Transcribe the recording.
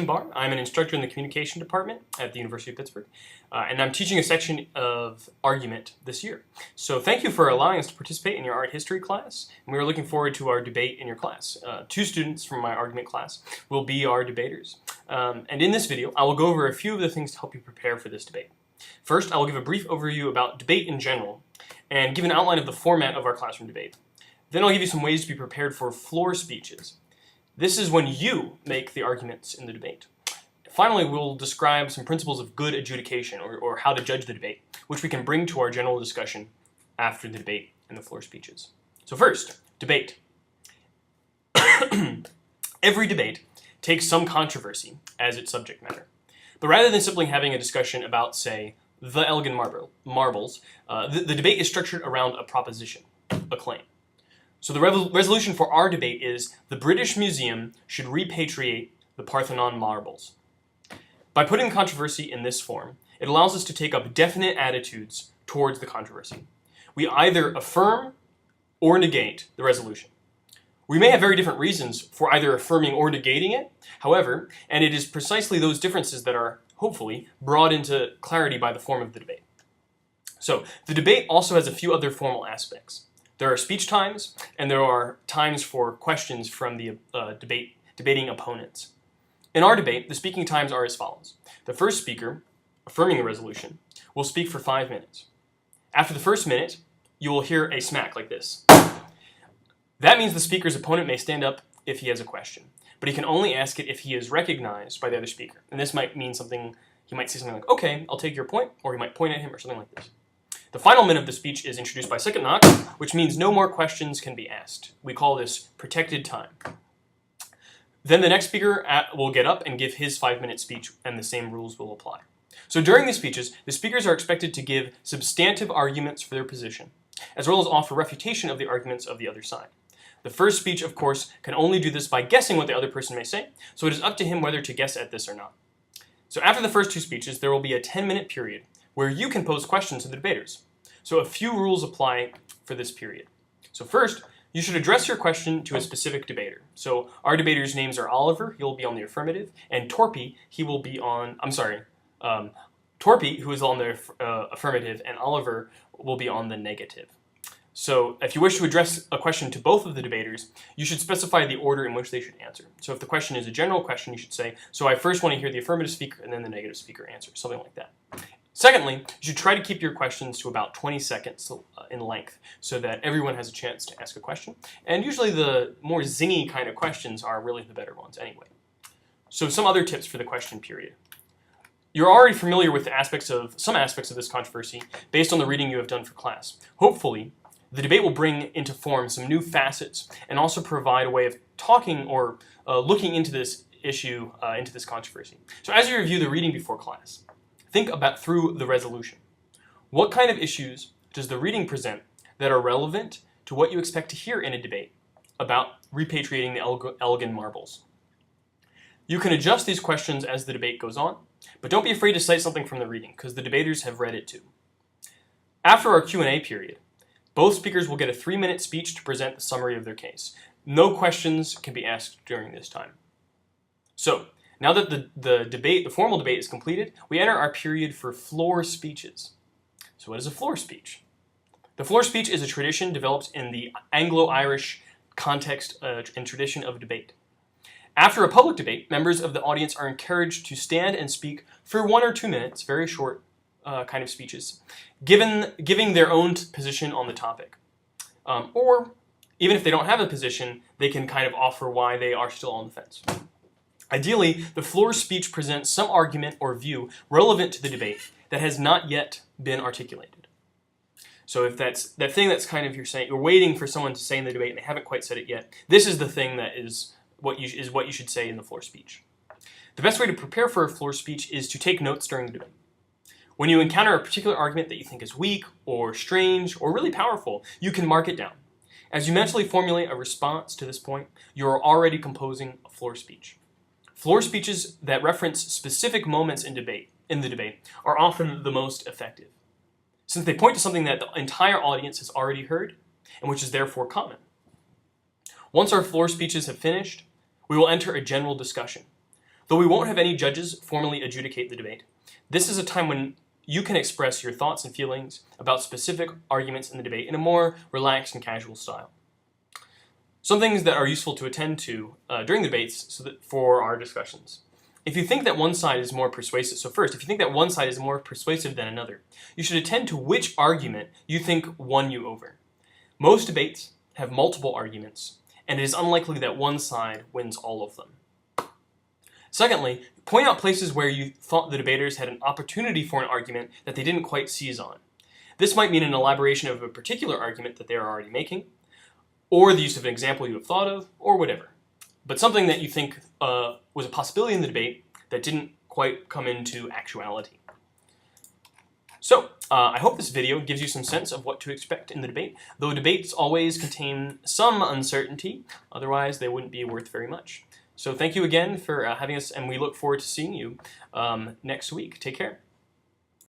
Barr. I'm an instructor in the communication department at the University of Pittsburgh, and I'm teaching a section of argument this year. So thank you for allowing us to participate in your art history class, and we are looking forward to our debate in your class. Two students from my argument class will be our debaters. And in this video, I will go over a few of the things to help you prepare for this debate. First, I will give a brief overview about debate in general, and give an outline of the format of our classroom debate. Then I'll give you some ways to be prepared for floor speeches. This is when you make the arguments in the debate. Finally, we'll describe some principles of good adjudication, or how to judge the debate, which we can bring to our general discussion after the debate and the floor speeches. So first, debate. Every debate takes some controversy as its subject matter. But rather than simply having a discussion about, say, the Elgin marbles, the debate is structured around a proposition, a claim. So the resolution for our debate is the British Museum should repatriate the Parthenon marbles. By putting controversy in this form, it allows us to take up definite attitudes towards the controversy. We either affirm or negate the resolution. We may have very different reasons for either affirming or negating it, however, and it is precisely those differences that are, hopefully, brought into clarity by the form of the debate. So, the debate also has a few other formal aspects. There are speech times, and there are times for questions from the debating opponents. In our debate, the speaking times are as follows. The first speaker, affirming the resolution, will speak for 5 minutes. After the first minute, you will hear a smack like this. That means the speaker's opponent may stand up if he has a question, but he can only ask it if he is recognized by the other speaker. And this might mean something, he might say something like, okay, I'll take your point, or he might point at him or something like this. The final minute of the speech is introduced by second knock, which means no more questions can be asked. We call this protected time. Then the next speaker will get up and give his 5-minute speech, and the same rules will apply. So during these speeches, the speakers are expected to give substantive arguments for their position, as well as offer refutation of the arguments of the other side. The first speech, of course, can only do this by guessing what the other person may say, so it is up to him whether to guess at this or not. So after the first two speeches, there will be a 10-minute period where you can pose questions to the debaters. So a few rules apply for this period. So first, you should address your question to a specific debater. So our debaters' names are Oliver, he will be on the affirmative, and Torpy, he will be on, Torpy, who is on the affirmative, and Oliver will be on the negative. So if you wish to address a question to both of the debaters, you should specify the order in which they should answer. So if the question is a general question, you should say, so I first want to hear the affirmative speaker and then the negative speaker answer, something like that. Secondly, you should try to keep your questions to about 20 seconds in length so that everyone has a chance to ask a question. And usually the more zingy kind of questions are really the better ones anyway. So some other tips for the question period. You're already familiar with some aspects of this controversy based on the reading you have done for class. Hopefully, the debate will bring into form some new facets and also provide a way of talking or looking into this issue, into this controversy. So as you review the reading before class, think about through the resolution. What kind of issues does the reading present that are relevant to what you expect to hear in a debate about repatriating the Elgin marbles? You can adjust these questions as the debate goes on, but don't be afraid to cite something from the reading, because the debaters have read it too. After our Q&A period, both speakers will get a 3-minute speech to present the summary of their case. No questions can be asked during this time. So, now that the formal debate is completed, we enter our period for floor speeches. So what is a floor speech? The floor speech is a tradition developed in the Anglo-Irish context and tradition of debate. After a public debate, members of the audience are encouraged to stand and speak for 1 or 2 minutes, very short kind of speeches, giving their own position on the topic. Or, even if they don't have a position, they can kind of offer why they are still on the fence. Ideally, the floor speech presents some argument or view relevant to the debate that has not yet been articulated. So if that's that thing that's kind of you're waiting for someone to say in the debate and they haven't quite said it yet, this is the thing that is what you should say in the floor speech. The best way to prepare for a floor speech is to take notes during the debate. When you encounter a particular argument that you think is weak or strange or really powerful, you can mark it down. As you mentally formulate a response to this point, you are already composing a floor speech. Floor speeches that reference specific moments in the debate are often the most effective, since they point to something that the entire audience has already heard and which is therefore common. Once our floor speeches have finished, we will enter a general discussion. Though we won't have any judges formally adjudicate the debate, this is a time when you can express your thoughts and feelings about specific arguments in the debate in a more relaxed and casual style. Some things that are useful to attend to during the debates for our discussions. If you think that one side is more persuasive, so first, if you think that one side is more persuasive than another, you should attend to which argument you think won you over. Most debates have multiple arguments, and it is unlikely that one side wins all of them. Secondly, point out places where you thought the debaters had an opportunity for an argument that they didn't quite seize on. This might mean an elaboration of a particular argument that they are already making, or the use of an example you have thought of, or whatever. But something that you think was a possibility in the debate that didn't quite come into actuality. So, I hope this video gives you some sense of what to expect in the debate, though debates always contain some uncertainty, otherwise they wouldn't be worth very much. So thank you again for having us, and we look forward to seeing you next week. Take care.